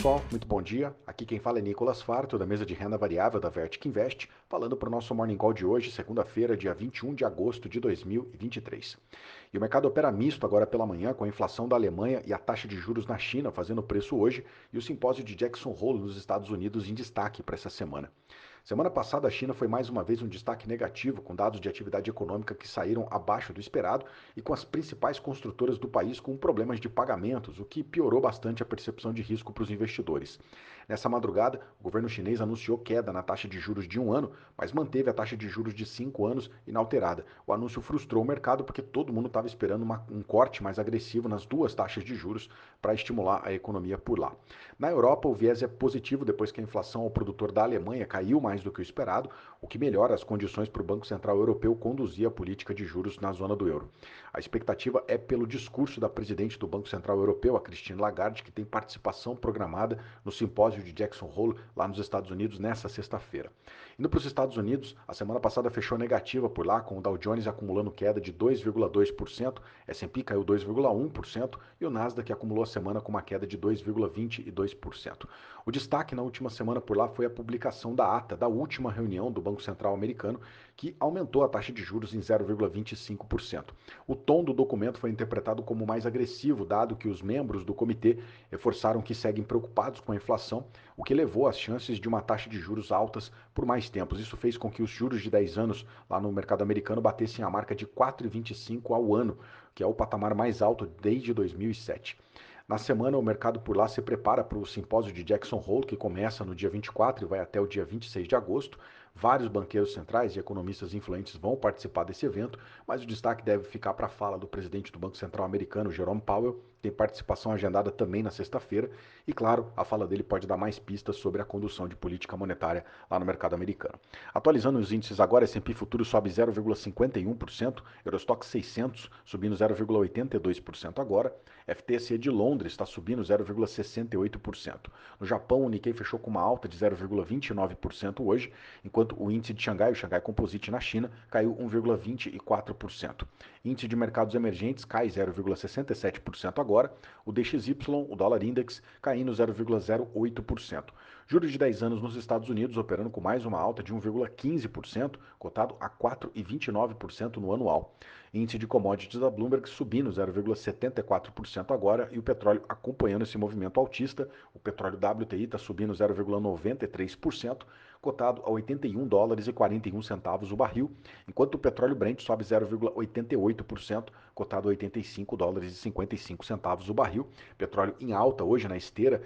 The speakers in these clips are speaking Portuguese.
pessoal, muito bom dia. Aqui quem fala é Nicolas Farto, da mesa de renda variável da Vertic Invest, falando para o nosso Morning Call de hoje, segunda-feira, dia 21 de agosto de 2023. E o mercado opera misto agora pela manhã, com a inflação da Alemanha e a taxa de juros na China fazendo preço hoje, e o simpósio de Jackson Hole nos Estados Unidos em destaque para essa semana. Semana passada, a China foi mais uma vez um destaque negativo, com dados de atividade econômica que saíram abaixo do esperado e com as principais construtoras do país com problemas de pagamentos, o que piorou bastante a percepção de risco para os investidores. Nessa madrugada, o governo chinês anunciou queda na taxa de juros de 1 ano, mas manteve a taxa de juros de 5 anos inalterada. O anúncio frustrou o mercado porque todo mundo estava esperando um corte mais agressivo nas duas taxas de juros para estimular a economia por lá. Na Europa, o viés é positivo depois que a inflação ao produtor da Alemanha caiu mais do que o esperado, o que melhora as condições para o Banco Central Europeu conduzir a política de juros na zona do euro. A expectativa é pelo discurso da presidente do Banco Central Europeu, a Christine Lagarde, que tem participação programada no simpósio de Jackson Hole, lá nos Estados Unidos, nesta sexta-feira. Indo para os Estados Unidos, a semana passada fechou negativa por lá, com o Dow Jones acumulando queda de 2,2%, S&P caiu 2,1% e o Nasdaq acumulou a semana com uma queda de 2,22%. O destaque na última semana por lá foi a publicação da ata da última reunião do Banco Central americano, que aumentou a taxa de juros em 0,25%. O tom do documento foi interpretado como mais agressivo, dado que os membros do comitê reforçaram que seguem preocupados com a inflação, o que levou às chances de uma taxa de juros altas por mais tempos. Isso fez com que os juros de 10 anos lá no mercado americano batessem a marca de 4,25 ao ano, que é o patamar mais alto desde 2007. Na semana, o mercado por lá se prepara para o simpósio de Jackson Hole, que começa no dia 24 e vai até o dia 26 de agosto. Vários banqueiros centrais e economistas influentes vão participar desse evento, mas o destaque deve ficar para a fala do presidente do Banco Central americano, Jerome Powell, que tem participação agendada também na sexta-feira, e claro, a fala dele pode dar mais pistas sobre a condução de política monetária lá no mercado americano. Atualizando os índices agora, S&P Futuro sobe 0,51%, Eurostoxx 600 subindo 0,82% agora, FTSE de Londres está subindo 0,68%. No Japão, o Nikkei fechou com uma alta de 0,29% hoje, enquanto o índice de Xangai, o Xangai Composite na China, caiu 1,24%. Índice de mercados emergentes cai 0,67% agora, o DXY, o dólar index, caindo 0,08%. Juros de 10 anos nos Estados Unidos operando com mais uma alta de 1,15%, cotado a 4,29% no anual. Índice de commodities da Bloomberg subindo 0,74% agora e o petróleo acompanhando esse movimento altista. O petróleo WTI está subindo 0,93%, cotado a 81 dólares e 41 centavos o barril, enquanto o petróleo Brent sobe 0,88%, cotado a 85 dólares e 55 centavos o barril. Petróleo em alta hoje na esteira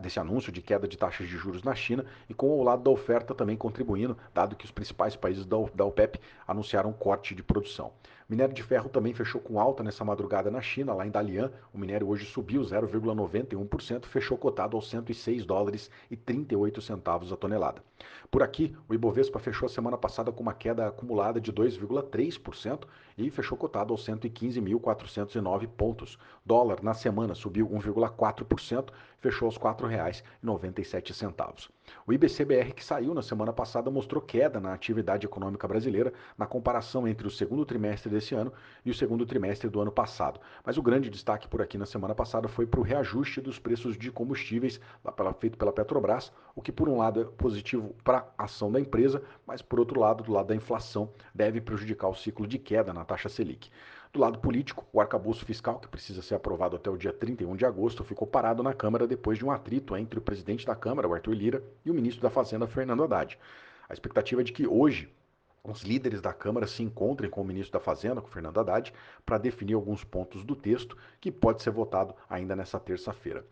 desse anúncio de queda de taxas de juros na China e com o lado da oferta também contribuindo, dado que os principais países da OPEP anunciaram corte de produção. O minério de ferro também fechou com alta nessa madrugada na China, lá em Dalian. O minério hoje subiu 0,91%, fechou cotado aos 106 dólares e 38 centavos a tonelada. Por aqui, o Ibovespa fechou a semana passada com uma queda acumulada de 2,3% e fechou cotado aos 115.409 pontos. Dólar na semana subiu 1,4%, fechou aos R$ 4,97. O IBCBR que saiu na semana passada mostrou queda na atividade econômica brasileira na comparação entre o segundo trimestre desse ano e o segundo trimestre do ano passado. Mas o grande destaque por aqui na semana passada foi para o reajuste dos preços de combustíveis feito pela Petrobras, o que por um lado é positivo para a ação da empresa, mas por outro lado, do lado da inflação, deve prejudicar o ciclo de queda na taxa Selic. Do lado político, o arcabouço fiscal, que precisa ser aprovado até o dia 31 de agosto, ficou parado na Câmara depois de um atrito entre o presidente da Câmara, o Arthur Lira, e o ministro da Fazenda, Fernando Haddad. A expectativa é de que hoje os líderes da Câmara se encontrem com o ministro da Fazenda, com o Fernando Haddad, para definir alguns pontos do texto que pode ser votado ainda nessa terça-feira.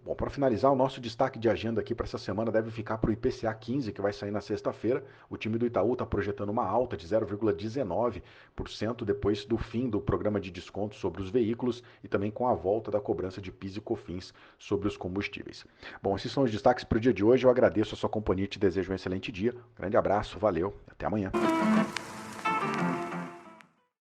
Bom, para finalizar, o nosso destaque de agenda aqui para essa semana deve ficar para o IPCA 15, que vai sair na sexta-feira. O time do Itaú está projetando uma alta de 0,19% depois do fim do programa de desconto sobre os veículos e também com a volta da cobrança de PIS e COFINS sobre os combustíveis. Bom, esses são os destaques para o dia de hoje. Eu agradeço a sua companhia e te desejo um excelente dia. Grande abraço, valeu, até amanhã.